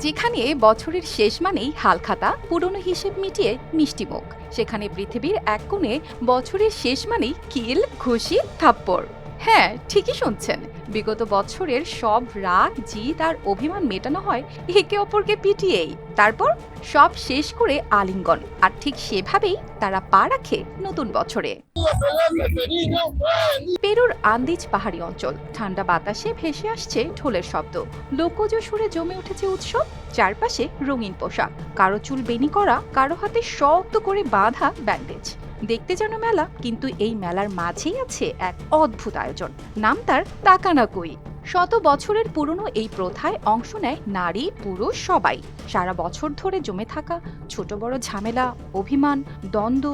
যেখানে বছরের শেষ মানেই হালখাতা, পুরনো হিসেব মিটিয়ে মিষ্টিমুখ, সেখানে পৃথিবীর এক কোণে বছরের শেষ মানেই কিল, ঘুষি, থাপ্পড়। হ্যাঁ, ঠিকই শুনছেন। বিগত বছরের সব রাগ, জিদ আর অভিমান মেটানো হয় একে অপরকে পিটিয়েই। তারপর সব শেষ করে আলিঙ্গন, আর ঠিক সেভাবেই তারা পা রাখে নতুন বছরে। পেরুর আন্দিজ পাহাড়ি অঞ্চল, ঠান্ডা বাতাসে ভেসে আসছে ঢোলের শব্দ, লোকজ সুরে জমে উঠেছে উৎসব। চারপাশে রঙিন পোশাক, কারো চুল বেনি করা, কারো হাতে শক্ত করে বাঁধা ব্যান্ডেজ। দেখতে যেন মেলা, কিন্তু এই মেলার মাঝেই আছে এক অদ্ভুত আয়োজন। নাম তার তাকানাকুই। শত বছরের পুরনো এই প্রথায় অংশ নেয় নারী, পুরুষ সবাই। সারা বছর ধরে জমে থাকা ছোট বড় ঝামেলা, অভিমান, দ্বন্দ্ব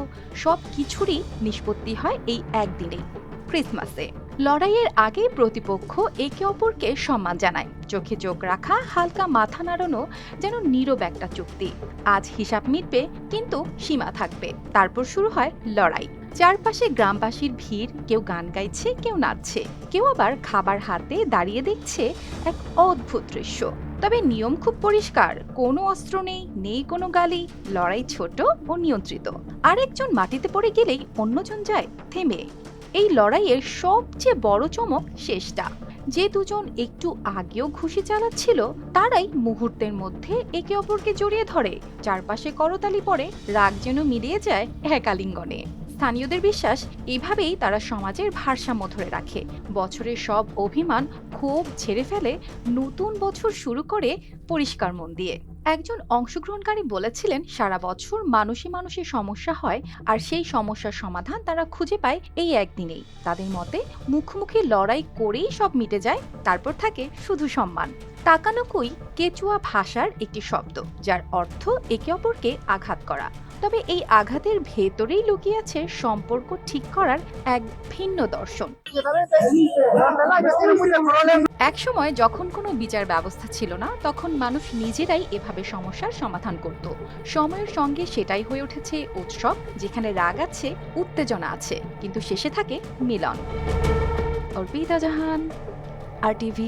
সব কিছুরই নিষ্পত্তি হয় এই একদিনেই, ক্রিসমাসে। লড়াইয়ের আগে প্রতিপক্ষ একে অপরকে সম্মান জানায়, চোখে চোখ রাখা, হালকা মাথা নাড়ানো, যেন নীরব একটা চুক্তি। আজ হিসাব মিটবে, কিন্তু সীমা থাকবে। তারপর শুরু হয় লড়াই। চারপাশে গ্রামবাসীর ভিড়, কেউ গান গাইছে, কেউ নাচছে, কেউ আবার খাবার হাতে দাঁড়িয়ে দেখছে এক অদ্ভুত দৃশ্য। তবে নিয়ম খুব পরিষ্কার, কোনো অস্ত্র নেই, নেই কোনো গালি। লড়াই ছোট ও নিয়ন্ত্রিত। আরেকজন মাটিতে পড়ে গেলেই অন্যজন যায় থেমে। এই লড়াইয়ের সবচেয়ে বড় চমক শেষটা। যে দুজন একটু আগেও ঘুষি চালাচ্ছিল, তারাই মুহূর্তের মধ্যে একে অপরকে জড়িয়ে ধরে। চারপাশে করতালি পড়ে, রাগ যেন মিলিয়ে যায় এক আলিঙ্গনে। স্থানীয়দের বিশ্বাস, এভাবেই তারা সমাজের ভারসাম্য ধরে রাখে। বছরের সব অভিমান, ক্ষোভ ঝেড়ে ফেলে, নতুন বছর শুরু করে পরিষ্কার মন দিয়ে। একজন অংশগ্রহণকারী বলেছিলেন, সারা বছর মানুষে মানুষে সমস্যা হয়, আর সেই সমস্যার সমাধান তারা খুঁজে পায় এই একদিনেই। তাদের মতে মুখোমুখি লড়াই করেই সব মিটে যায়, তারপর থাকে শুধু সম্মান। তাকানোকুই কেচুয়া ভাষার একটি শব্দ, যার অর্থ একে অপরকে আঘাত করা। তবে এই আঘাতের ভেতরেই লুকিয়ে আছে সম্পর্ক ঠিক করার এক ভিন্ন দর্শন। একসময় যখন কোনো বিচার ব্যবস্থা ছিল না, তখন মানুষ নিজেরাই এভাবে সমস্যার সমাধান করত। সময়ের সঙ্গে সেটাই হয়ে উঠেছে উৎসব, যেখানে রাগ আছে, উত্তেজনা আছে, কিন্তু শেষে থাকে মিলন। অর্পিতা জাহান, RTV।